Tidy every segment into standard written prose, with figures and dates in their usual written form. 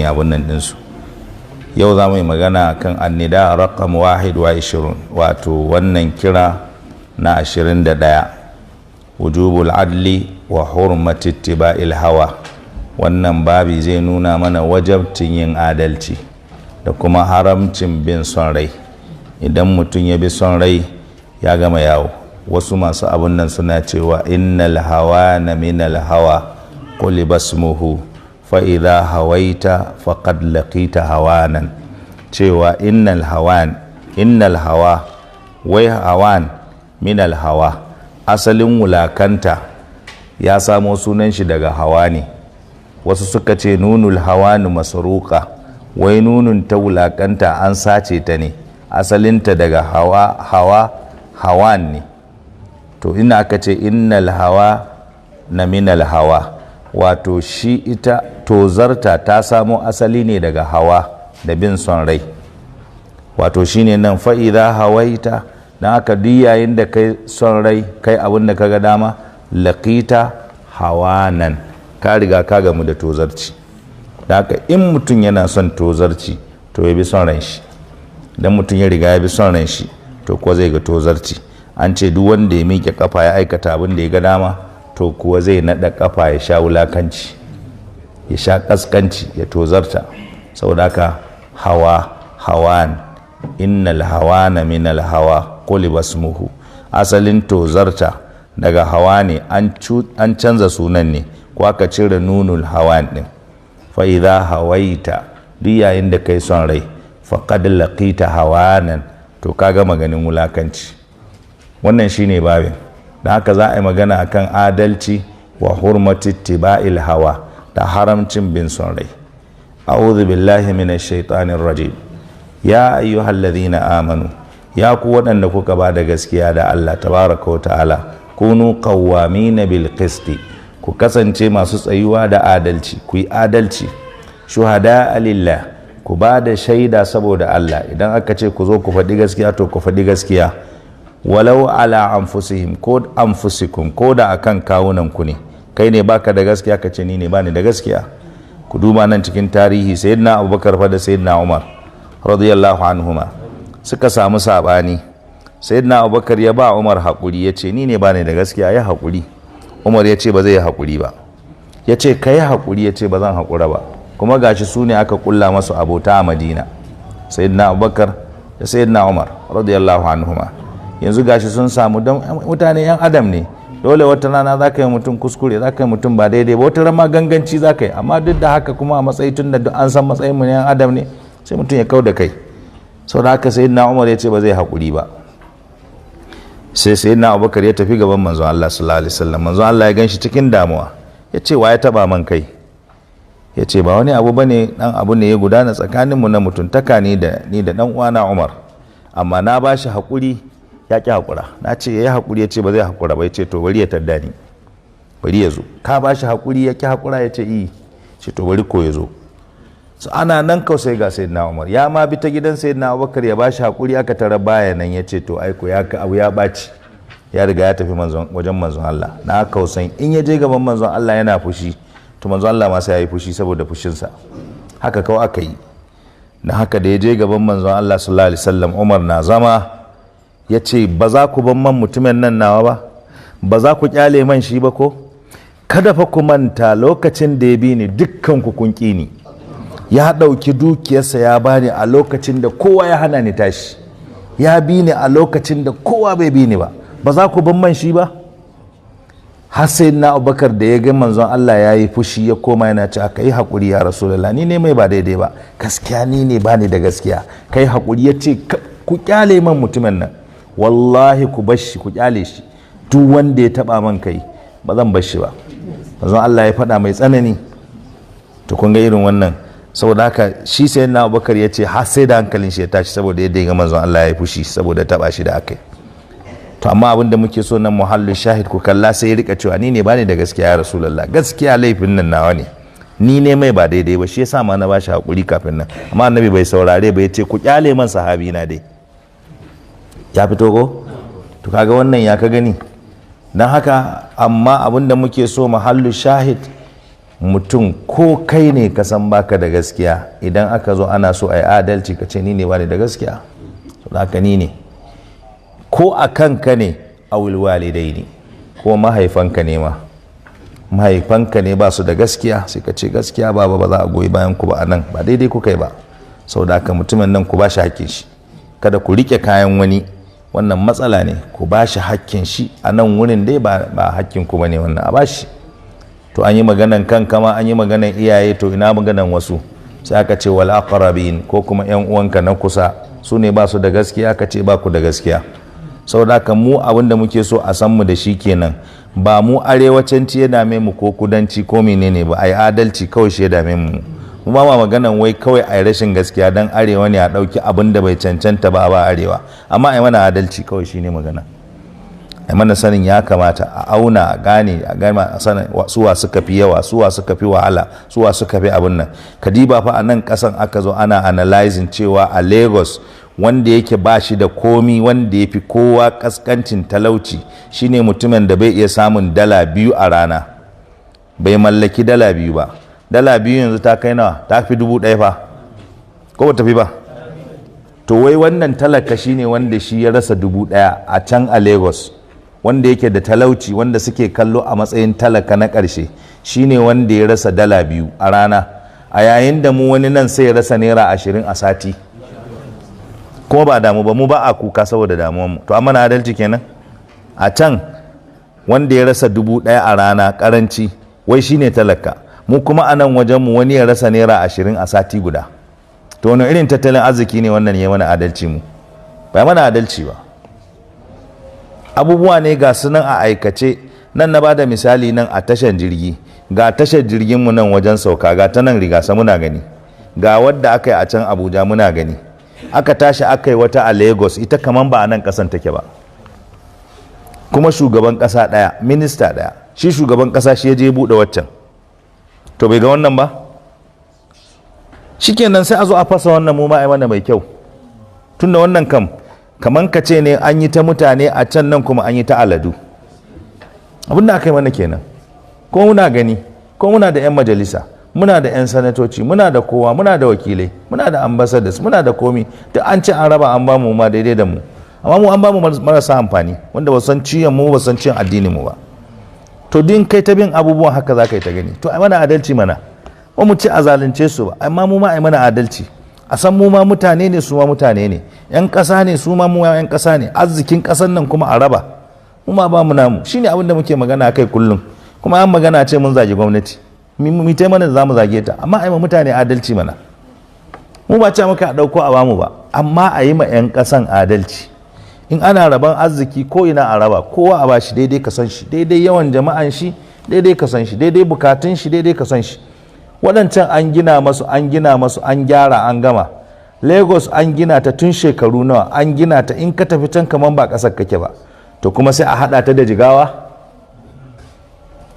abun nan ɗinsu. Yau za mu yi magana kan annida raqam 21, wato wannan kira na 21, wujubul adli wa hurmati ittiba'il hawa. Wannan babi zai nuna mana wajabcin yin adalci da kuma haramcin bin son rai. Idan mutum ya bi son rai ya gama yawo. Wasu masu abun nan suna cewa innal hawa na minal hawa qul basmuhu fa idha hawaita faqad laqita hawanan. Cewa innal hawa wai hawan minal hawa, asalin wulakanta ya samo sunan shi daga hawa ne. Wasu suka ce nunul hawanu masruqa, wai nunun ta wulakanta an sace ta ne, asalinta daga hawan ne. To ina aka ce innal hawa na minal hawa, wato shi ita tozarta ta samo asali ne daga hawa da bin son rai. Wato shine nan fa'iza hawaita, dan haka duk yayin da kai son rai kai abin da kaga dama, laqita hawanan, ka riga ka gamu da tozarci. Dan haka in mutum yana son tozarci to ya bi son ran shi. Dan mutum ya riga ya bi son ran shi to kuwa zai ga tozarci. An ce duk wanda ya miƙe kafa ya aikata abin da ya ga dama to kuwa zai naɗa kafa ya sha wulakanci, ya sha kaskanci, ya tozarta. Saboda haka hawan, innal hawana minal hawa qul basmuhu, asalin tozarta daga hawa ne, an canza sunan ne, ko aka cire nunul hawan din. Fa idha hawaita, duk yayin da kai son rai, faqad laqita hawanan, to kaga maganin wulakanci. Wannan shine babin. Da haka za a yi magana akan adalci wa hurmati ittiba'il hawa, da haramcin bin son rai. A'udhu billahi minash shaitanir rajim. Ya ayyuhalladhina amanu, ya ku waɗanda kuka ba da gaskiya da Allah tabaraka wa ta'ala, kunu qawwamina bil qisti, ku kasance masu tsayuwa da adalci, ku yi adalci. Shuhada'a lillah, ku ba da shaida saboda Allah. Idan aka ce ku zo ku faɗi gaskiya to ku faɗi gaskiya. Walau ala anfusihim, ko anfusikum, ko da akan kawunan ku ne. Kai ne baka da gaskiya ka ce ni ne bani da gaskiya. Ku duba nan cikin tarihi, sayyidina Abubakar fa da sayyidina Umar radiyallahu anhuma suka samu sabani. Sayyidina Abubakar ya ba Umar hakuri, ya ce ni ne bani da gaskiya, ya hakuri. Umar ya ce ba zai yi hakuri ba. Ya ce kai hakuri, ya ce ba zan hakura ba. Kuma gashi su ne aka kulla masu abota a Madina, sayyidina Abubakar da sayyidina Umar radiyallahu anhuma. Yanzu gashi sun samu, don mutane yan adam ne, dole wata rana za ka yi mutum kuskure, za ka yi mutum ba daidai ba, wata rana ganganci za ka yi, amma duk da haka kuma a matsayi, tun da an san matsayin mu yan adam ne, sai mutum ya kau da kai. Sau da haka sayyidina Umar ya ce ba zai haƙuri ba. Sai sayyidina Abubakar ya tafi gaban manzon Allah sallallahu alaihi wasallam. Manzon Allah ya ganshi cikin damuwa, ya ce wa ya taba man kai? Ya ce ba wani abu bane, dan abu ne ya gudana tsakaninmu na mutuntaka ni da dan uwana Umar, amma na ba shi haƙuri ya ƙi haƙura. Na ce ya yi haƙuri, ya ce ba zai haƙura ba. Ya ce to bari ya tadda ni, bari ya zo. Ka ba shi haƙuri ya ƙi haƙura? Ya ce iya. Ce to bari ko ya zo. So ana nan kawai sai ga sayyidina Umar ya ma bi ta gidan sayyidina Abubakar ya ba shi haƙuri, aka tara baya nan. Ya ce to aiko ya ka abu ya ɓaci, ya riga ya tafi wajen manzon Allah. Na kausan in ya je gaban manzon Allah yana fushi, to manzon Allah ma sai ya yi fushi saboda fushinsa. Haka kawai aka yi. Na haka da ya je gaban manzon Allah sallallahu alaihi wasallam, Umar na zama ya ce ba za ku ban man mutumin nan nawa ba, ba za ku kyale man shi ba ko? Kada fa ku manta lokacin da ya bi ni dukkan ku kun ƙi ni, ya ɗauki dukiyarsa ya bani a lokacin da kowa ya hana ni tashi, ya bi ni a lokacin da kowa bai bi ni ba, ba za ku ban man shi ba? Har sai na Abubakar da ya ga manzon Allah ya yi fushi, ya koma yana ce aka yi haƙuri ya Rasulullah, ni ne mai ba daidai ba, gaskiya ni ne bani da gaskiya, kai haƙuri. Ya ce ku kyale man mutumin nan, wallahi ku bar shi, ku kyale shi, duk wanda ya taba man kai ba zan bar shi ba. Manzon Allah ya faɗa mai tsanani. To kun ga irin wannan. Saboda haka shi sai na Abubakar ya ce har sai da hankalin shi ya tashi saboda yadda ya ga manzon Allah ya yi fushi saboda taba shi da akai. To amma abin da muke so nan muhallu shahid ku kalla, sai ya rika cewa ni ne bani da gaskiya ya Rasulullah, gaskiya laifin nan nawa ne, ni ne mai ba daidai ba, shi yasa ma na bashi hakuri kafin nan. Amma annabi bai saurare ba, ya ce ku kyale man sahabi na dai. Ya fito ko? To kaga wannan ya ka gani. Dan haka amma abin da muke so mahallu shahid, mutum ko kai ne ka san baka da gaskiya, idan aka zo ana so a yi adalci ka ce ni ne ba da gaskiya, haka ni ne. Ko a kanka ne a walidai ne, ko mahaifanka ne ma, mahaifanka ne ba su da gaskiya sai ka ce gaskiya ba za a goyi bayan ku ba, a nan ba daidai ku kai ba. Sau da haka mutumin nan ku ba shi hakkin shi, kada ku rike kayan wani, wannan matsala ne. Ku ba shi hakkin shi a nan wurin dai ba hakkin ku bane wannan, a ba shi. To an yi maganan kanka ma, an yi maganan iyaye, to ina maganan wasu? Sai aka ce wal aqrabin, ko kuma yan uwanka na kusa, su ne ba su da gaskiya, aka ce ba ku da gaskiya. Saboda haka mu abin da muke so a san mu da shi kenan, ba mu arewacanci ya dame mu ko kudanci ko menene ba, ai adalci kawai shi ya dame mu. Mu ba ma maganan wai kawai ai rashin gaskiya dan arewa ne a dauki abin da bai cancanta ba arewa, amma ai mana adalci kawai shine magana. Ai mana sanin ya kamata a auna, a gane, a gama sanin suwa suka fi yawa, suwa suka fi wahala, suwa suka fi abin nan. Kadiba fa a nan kasan aka zo ana analyzing cewa a Lagos wanda yake ba shi da komi, wanda ya fi kowa kaskancin talauci shine mutumin da bai iya samun $2 a rana, bai mallaki $2 ba. $2 yanzu ta kai nawa? Ta fi 1,000 fa, ko ba ta fi ba? To wai wannan talaka shine wanda shi ya rasa 1,000 a can a Lagos, wanda yake da talauci, wanda suke kallo a matsayin talaka na ƙarshe, shine wanda ya rasa $2 a rana, a yayin da mu wani nan sai ya rasa naira 20 a sati. Kuma ba damu ba, mu ba a kuka saboda damuwanmu. To amma na adalci kenan? A can wanda ya rasa 1,000 a rana karanci, wai shine talaka. Mu kuma a nan wajenmu wani ya rasa naira 20 a sati guda. To wani irin tattalin arziki ne wannan ya mana adalci mu? Ba mana adalci ba. Abubuwa ne ga su nan a aikace. Nan na bada misali nan a tashar jirgi, ga tashar jirginmu nan wajen sauka, ga ta nan Rigasa muna gani, ga wadda aka yi a can Abuja muna gani. Aka tashi aka yi wata a Lagos, ita kaman ba a nan kasan take ba, kuma shugaban kasa daya, minista daya, shi shugaban kasa shi ya je buɗe waccan. To bai ga wannan ba? Shikenan sai a zo a fasa wannan mu ma ai mana mai kyau, tunda wannan kaman ka ce ne an yi ta mutane a can, nan kuma an yi ta aladu. Abinda aka yi mana kenan. Ko muna gani, ko muna da 'yan majalisa, muna da 'yan sanatoci, muna da kowa, muna da wakilai, muna da ambassadors, muna da komi, da an ce an raba an ba mu ma daidai da mu, amma mu an ba mu marasa amfani, wanda ba san ciyon mu, ba san ciyon addinin mu ba. To din kai ta bin abubuwan haka za ka yi ta gani. To ai mana adalci mana, ba mu ce a zalunce su ba, amma mu ma ai mana adalci, a san mu ma mutane ne, su ma mutane ne, 'yan ƙasa ne, su ma mu 'yan ƙasa ne, arzikin ƙasan nan kuma a raba, mu ma ba mu namu. Shine abin da muke magana kai kullum, kuma an magana ce mun zagi gwamnati, mu ta mana da zamu zage ta, amma a yi ma mutane adalci mana. Mu ba ce muka dauko a bamu ba, amma a yi ma 'yan kasan adalci. In ana raban arziki ko ina a raba, kowa a bashi daidai ka san shi, daidai yawan jama'an shi daidai ka san shi, daidai bukatun shi daidai ka san shi. Waɗancan an gina masu, an gyara, an gama. Lagos an gina ta tun shekaru nawa, an gina ta, in ka tafi can kaman ba ƙasar kake ba. To kuma sai a haɗa ta da Jigawa,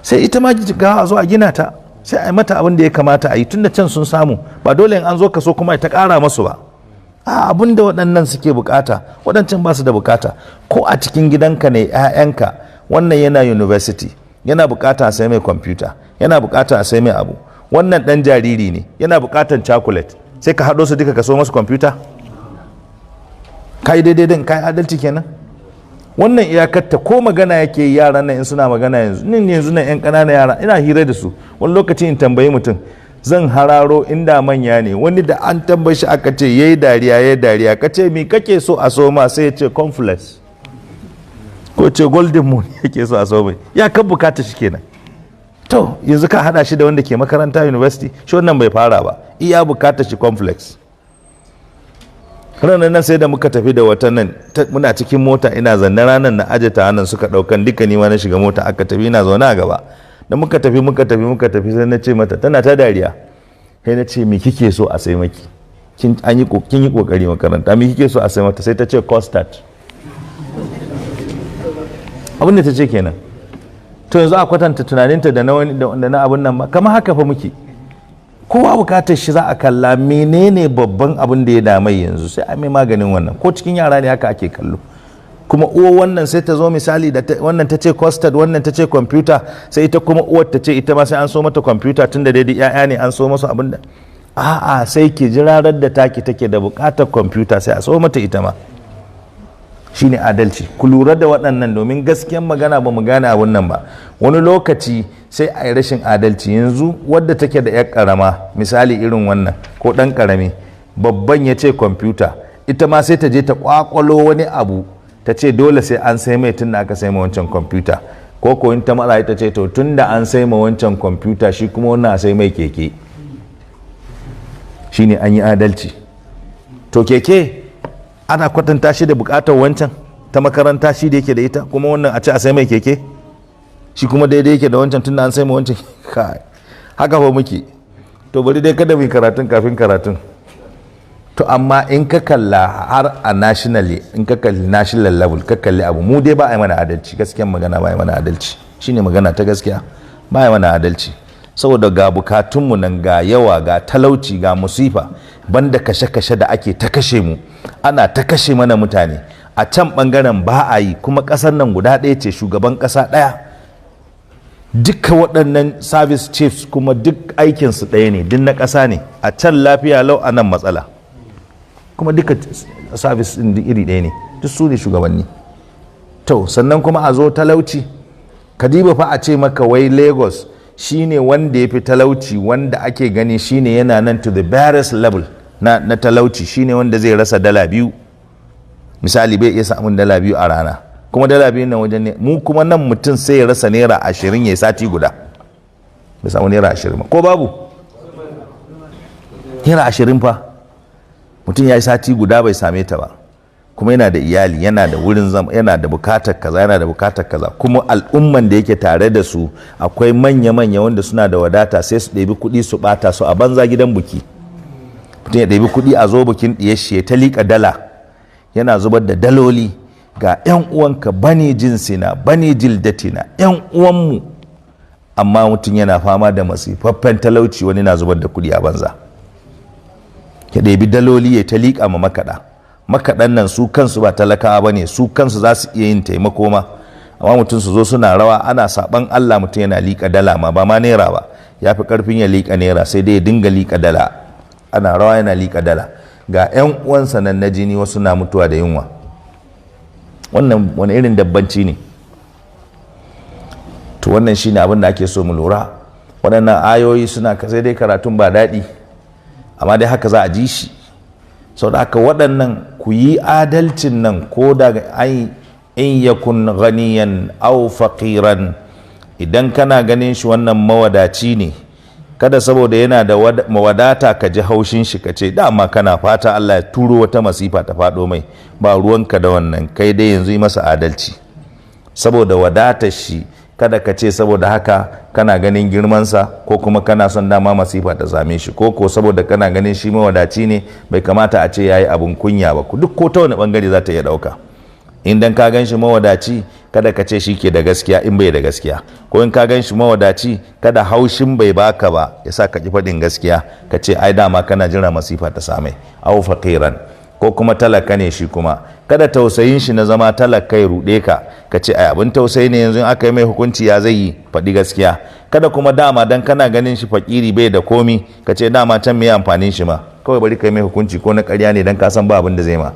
sai ita ma Jigawa a zo a gina ta, sai a yi mata abin da ya kamata a yi, tun da can sun samu, ba dole in an zo kaso kuma ta ƙara masu ba. A abin da waɗannan suke bukata, waɗancan ba su da bukata. Ko a cikin gidanka ne 'ya'yanka, wannan yana university, yana bukata a sai mai kwamfuta, yana bukata a sai mai abu, wannan ɗan jariri ne, yana bukatan chocolate, sai ka haɗo su duka ka so masu kwamfuta? Ka yi daidai din, ka yi adalci kenan? Wannan iyakarta ko magana yake yaran nan in suna magana yanzu nan 'yan ƙananan yara ina hira da su, wani lokaci in tambayi mutum, zan hararo inda manya ne, wani da an tambayi shi aka ce yayi dariya, ka ce me kake so a so ma, sai ya ce cornflakes ko ce golden moon yake so a so mai, ya kan bukata shi kenan. To yanzu ka hada shi da wanda ke makaranta university, shi wannan bai fara ba, iya bukata shi cornflakes. ranar nan sai da muka tafi da wata nan, muna cikin mota, ina zanne ranar na aje ta nan suka daukan duka, ni ma na shiga mota aka tafi, ina zaune a gaba. Da muka tafi sai na ce mata, tana ta dariya, sai na ce me kike so a sai maki, kin yi kokari makaranta, me kike so a sai mata? Sai ta ce custard. Abin da ta ce kenan. To yanzu a kwatanta tunaninta da na abin nan ba, kamar haka fa muke. Kowa bukatar shi za a kalla, menene babban abin da ya damai yanzu, sai a mai maganin wannan. Ko cikin yara ne haka ake kallo. kuma uwa wannan sai ta zo misali da wannan ta ce custard wannan ta ce computer sai ita kuma uwar ta ce ita ma sai an so mata computer tun da daidai 'ya'ya ne an so masu abin da a'a sai ki jirarar da taki take da bukatar computer sai a so mata ita ma shine adalci. Ku lura da waɗannan domin gaskiyan magana ba mu gane abun nan ba, wani lokaci sai a yi rashin adalci. Yanzu wadda take da 'yar karama misali irin wannan ko ɗan karami, babban ya ce computer ita ma sai ta je ta kwakwalo wani abu ta ce dole sai an sai mai tun da aka sai ma wancan computer, ko in ta matsa ita ce to tun da an sai ma wancan computer shi kuma wannan sai mai keke, shine an yi adalci. To keke ana kwatanta shi da bukatar wancan ta makaranta shi da yake da ita, kuma wannan a ce a sai mai keke shi kuma daidai yake da wancan tunda an sai mai wancan. Haka fa muke. To bari dai kada mu karatun kafin karatun. To amma in ka kalla har a nationally, in ka kalli national level, ka kalli abu mu dai ba a yi mana adalci, gaskiyan magana ba a yi mana adalci, shine magana ta gaskiya, ba a yi mana adalci. Saboda ga bukatunmu nan ga yawa, ga talauci, ga musifa, banda kashe-kashe da ake ta kashe mu, ana ta kashe mana mutane a can bangaren ba a yi, kuma ƙasar nan guda ɗaya ce, shugaban ƙasa ɗaya, duka waɗannan service chiefs kuma duk aikinsu ɗaya ne, duk na ƙasa ne, a can lafiya lau a nan matsala, kuma duka service ɗin iri ɗaya ne, duk su ne shugabanni. To sannan kuma a zo talauci, kadiba fa a ce maka wai Lagos shine wanda ya fi talauci, wanda ake gani shine yana nan to the barest level na talauci, shine wanda zai rasa $2 misali, bai iya samun $2 a rana, kuma $2 nan wajen ne, mu kuma nan mutum sai ya rasa naira 20 ya sati guda bai samu naira 20 ko babu naira 20 fa mutum ya yi sati guda bai same ta ba, kuma yana da iyali, yana da wurin zama, yana da bukatar kaza, yana da bukatar kaza, kuma al'umman da yake tare da su akwai manya-manya wanda suna da wadata, sai su ɗebi kuɗi su ɓata su a banza gidan buki. Mutum ya ɗebi kuɗi a zo bukin ɗiyashe ta liƙa dala, yana zubar da daloli ga 'yan uwanka bani jinsina bani jildatina 'yan uwanmu, amma mutum yana fama da masifaffen talauci, wani na zubar da kuɗi a banza, ya ɗebi daloli ya ta liƙa ma makaɗan nan su kansu ba talakawa ba ne, su kansu za su iya yin taimako ma, amma mutum su zo suna rawa ana saɓan Allah, mutum yana liƙa dala ma ba ma naira ba, ya fi ƙarfin ya liƙa naira, sai dai ya dinga liƙa dala, ana rawa yana liƙa dala, ga 'yan uwansa nan na jini wasu na mutuwa da yunwa. Wannan wani irin dabbanci ne? To wannan shine abin da ake so mu lura. Waɗannan ayoyi suna sai dai karatun ba daɗi, amma dai haka za a ji shi. Sau da haka waɗannan ku yi adalcin nan, ko da ai in yakun ganiyan au faqiran, idan kana ganin shi wannan mawadaci ne, kada saboda yana da mawadata ka ji haushin shi ka ce dama kana fata Allah ya turo wata masifa ta faɗo mai, ba ruwanka da wannan, kai dai yanzu yi masa adalci. Saboda wadatar shi kada ka ce saboda haka kana ganin girmansa, ko kuma kana son dama masifa ta same shi, ko saboda kana ganin shi mawadaci ne bai kamata a ce ya yi abin kunya ba, duk ko ta wani bangare za ta iya ɗauka. In dan ka gan shi mawadaci kada ka ce shi ke da gaskiya in bai da gaskiya, ko in ka gan shi mawadaci kada haushin bai baka ba ya sa ka ki faɗin gaskiya, ka ce ai dama kana jira masifa ta same. Au faqiran, ko kuma talaka ne shi kuma, kada tausayin shi na zama talaka ya ruɗe ka, ka ce ai abin tausayi ne yanzu aka yi mai hukunci ya zai yi, faɗi gaskiya. Kada kuma dama dan kana ganin shi fakiri bai da komi, ka ce dama can me amfanin shi ma, kawai bari ka yi mai hukunci ko na ƙarya ne dan ka san ba abin da zai ma.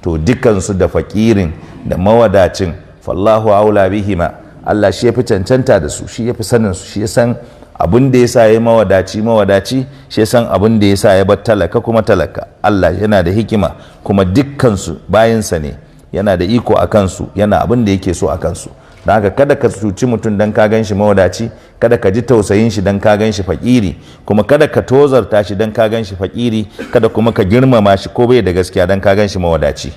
To dukansu da fakirin da mawadacin, fallahu aula bihima, Allah shi ya fi cancanta da su, shi ya fi sanin su, shi ya san abin da ya sa ya mawadaci, shi ya san abin da ya sa ya bar talaka kuma talaka. Allah yana da hikima, kuma dukkansu bayansa ne, yana da iko a kansu, yana abin da yake so a kansu. Don haka kada ka cuci mutum don ka gan shi mawadaci, kada ka ji tausayin shi don ka gan shi fakiri, kuma kada ka tozarta shi don ka gan shi fakiri, kada kuma ka girmama shi ko bai da gaskiya don ka gan shi mawadaci.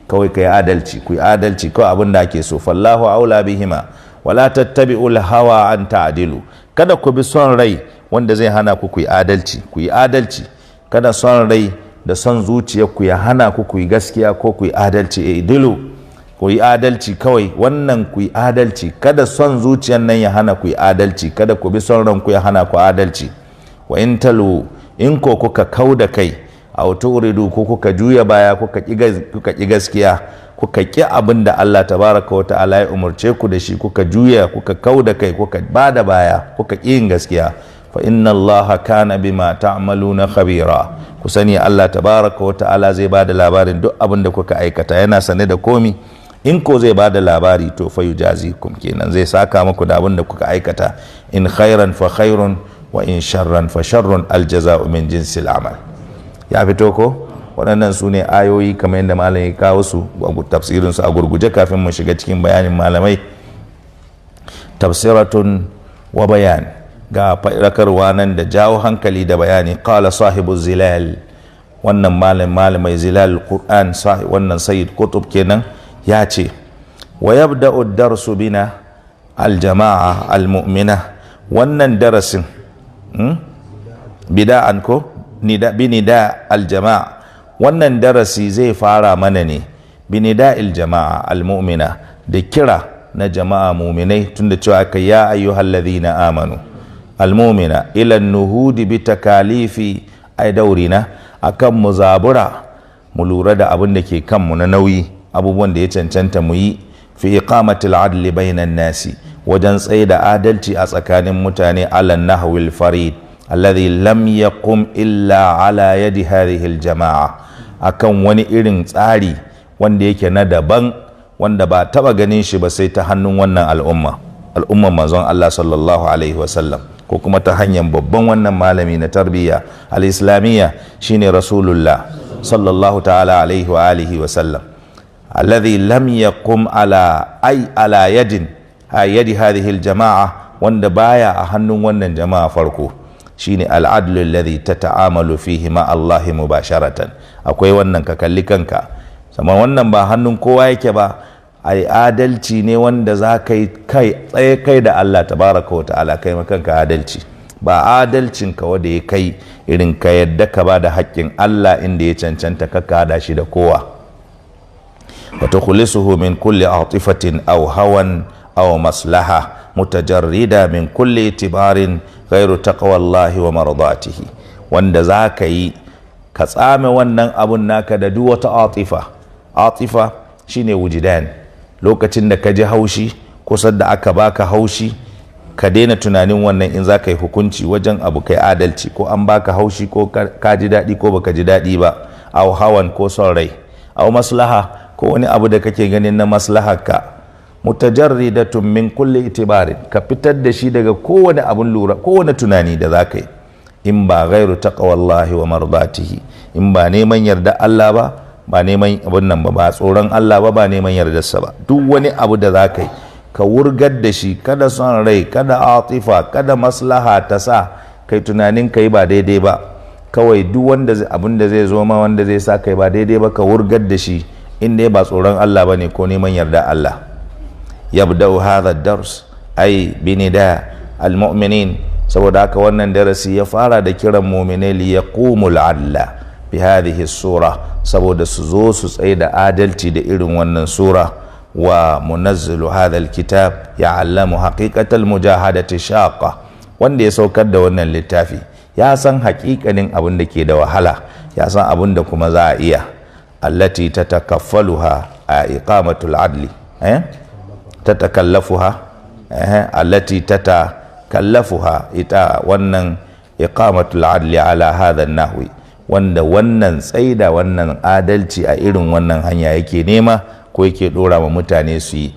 Kawai ka yi adalci, ku yi adalci, kawai abin da ake so. Fallahu aula bihima wala tattabi'ul hawa an ta'dilu, kada ku bi son rai wanda zai hana ku yi adalci. Ku yi adalci, kada son rai da son zuciyar ku ya hana ku yi gaskiya ko ku yi adalci. Idilu, ku yi adalci kawai, wannan ku yi adalci, kada son zuciyar nan ya hana ku yi adalci, kada ku bi son ranku ya hana ku adalci. Wa in talu, in ko kuka kau da kai aw turidu ko kuka juya baya kuka ki gaskiya, kuka ki abin da Allah tabaraka wa ta'ala ya umurce ku da shi, kuka juya kuka kauda kai kuka bada baya kuka ki yin gaskiya, fa inna Allah kana bima ta'maluna khabira, ku sani Allah tabaraka wa ta'ala zai bada labarin duk abin da kuka aikata, yana sane da komi. In ko zai bada labari to fa yujazikum, kenan zai saka muku da abin da kuka aikata, in khairan fa khairun wa in sharran fa sharrun, aljaza'u min jinsil amal. Ya fito ko? Waɗannan su ne ayoyi kamar yadda malam ya kawo su tafsirin su a gurguje kafin mu shiga cikin bayanin malamai. Tafsiratun wa bayan, ga faɗakarwa nan da jawo hankali da bayani. Qala sahibu zilal, wannan malamai zilal Qur'an, wannan Sayyid Qutb kenan, ya ce wa yabda'u ad-darsu bina al-jama'a al-mu'mina, wannan darasin bida'an ko binida al-jama'a, wannan darasi zai fara mana ne binida al-jama'a al-mu'mina, da kira na jama'a mu'minai, tunda cewa kai ya ayyuhalladhina amanu al-mu'mina ila an-nuhudi bi takalifi ay daurina, akan mu zabura mu lura da abin da ke kanmu na nauyi, abubuwan da ya cancanta mu yi, fi iqamatil adli bainan nasi, wajen tsaye da adalci a tsakanin mutane, ala nahwil farid alladhi lam yaqum illa ala yadi hadhihi aljama'a, akan wani irin tsari wanda yake na daban, wanda ba taba ganin shi ba sai ta hannun wannan al'umman manzon Allah sallallahu alaihi wasallam, ko kuma ta hanyar babban wannan malami na tarbiyya al-islamiyya shine rasulullah sallallahu ta'ala alaihi wa alihi wasallam, alladhi lam yaqum ala yadi hadhihi aljama'a, wanda baya a hannun wannan jama'a farko, shine al'adlu alladhi tata'amalu fihi ma Allah mubasharatan. Akwai wannan, ka kalli kanka, sama wannan ba hannun kowa yake ba, ai adalci ne wanda za ka yi kai da Allah tabaraka wa ta'ala, kai makanka adalci, ba adalcin ka wanda ya kai irin ka yadda ka ba da haƙƙin Allah inda ya cancanta, ka kada shi da kowa. وتخلصه من كل عاطفة أو هوى أو مصلحة متجردة من كل اعتبار غير تقوى الله ومرضاته، wanda za ka yi ka tsame wannan abun naka da duk wata atifa shine wujidan, lokacin da ka ji haushi kusa da aka baka haushi, ka daina tunanin wannan in za ka yi hukunci wajen abu kai adalci, ko an baka haushi ko ka ji daɗi ko baka ji daɗi ba, au hawan ko son rai, au maslaha ko wani abu da kake ganin na maslaharka, mutajarridatun min kulli itibarin, ka fitar da shi daga kowane abun lura, kowane tunani da za ka yi, in ba gairu taqwallahi wa mardatihi, in ba neman yarda Allah ba, ba neman abun nan ba tsoron Allah ba neman yardarsa ba, duk wani abu da za ka yi ka wurgar da shi, kada son rai, kada atifa, kada maslaha ta sa kai tunanin ka yi ba daidai ba, kawai duk wanda abin da zai zo ma wanda zai sa kai ba daidai ba ka wurgar da shi, inda ba tsoron Allah bane ko neman yarda Allah. Yabda'u hadha ad-dars ay binida al-mu'minin, saboda haka wannan darasi ya fara da kiran mu'minai li yaqumul adla bi hadhihi sura, saboda su zo su tsaye da adalci da irin wannan sura. Wa munazzilu hadha al-kitab ya'lamu haqiqatal mujahadati shaqqa, wanda ya saukar da wannan littafi ya san haƙiƙanin abin da ke da wahala, ya san abin da kuma za a iya, allati tatakaffaluha a iqamatul adli tatakallafuha allati tatakallafuha, ita wannan iqamatul adli ala hadha an-nahwi, wanda wannan tsaida wannan adalci a irin wannan hanya yake nema ko yake dora wa mutane su yi.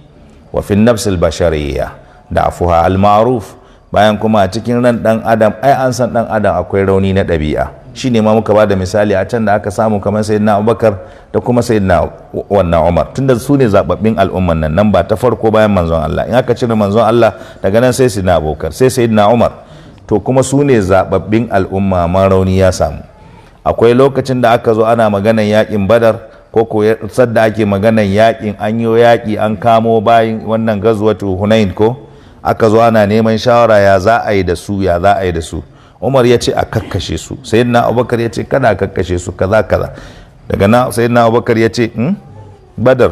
Wa fi nafsil bashariyya da'fuha al-ma'ruf, bayan kuma a cikin ran dan adam, ai an san dan adam akwai rauni na ɗabi'a, shi ne ma muka ba da misali a can da aka samu kamar sayyidina Abubakar da kuma sayyidina wannan Umar, tunda su ne zababbin al'umman nan ba ta farko bayan manzon Allah, in aka cire manzon Allah daga nan sai sayyidina Abubakar sai sayyidina Umar, to kuma su ne zababbin al'umma, ma rauni ya samu. Akwai lokacin da aka zo ana maganan yakin Badar, ko sadda ake maganan yakin, an yi yaki an kamo bayan wannan gazwatu Hunain, ko aka zo ana neman shawara ya za a yi da su, Umar ya ce a kakkashe su, sayyidina Abubakar ya ce kada a kakkashe su, kaza daga na sayyidina Abubakar ya ce Badar,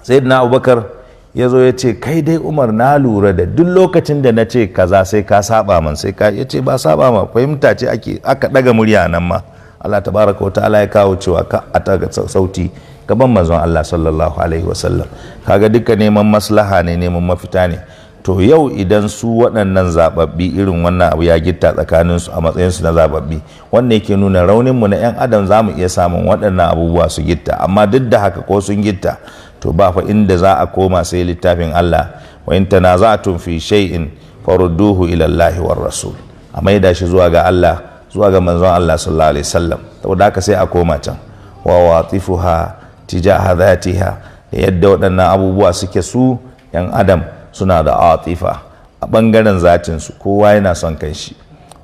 sayyidina Abubakar ya zo ya ce kai dai Umar, na lura da duk lokacin da na ce kaza sai ka saba man, sai ka ya ce ba saba ma, fahimta ce aka daga murya nan ma Allah tabaraka wa ta'ala ya kawo cewa ka a taga sauti gaban manzon Allah sallallahu alaihi wasallam. Kaga duka neman maslaha ne, neman mafita ne. To yau idan su waɗannan zababbi irin wannan abu ya gitta tsakaninsu a matsayinsu na zababbi, wanda yake nuna rauninmu na 'yan adam za mu iya samun waɗannan abubuwa su gitta, amma duk da haka ko sun gitta to ba fa inda za a koma sai littafin Allah. Wa in tanaza'tum fi shay'in farudduhu ila Allah war rasul, a maida shi zuwa ga Allah, zuwa ga manzon Allah sallallahu alaihi wasallam. Saboda haka sai a koma can. Wa watifuha tijaha dhatiha, yadda waɗannan abubuwa suke su 'yan adam suna da atifa a ɓangaren zatinsu, kowa yana son kanshi.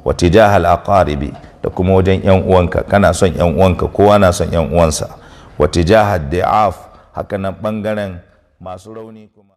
Wa tijahal aqaribi, da kuma wajen 'yan uwanka, kana son 'yan uwanka, kowa na son 'yan uwansa. Wa tijahad da'af, haka nan ɓangaren masu rauni kuma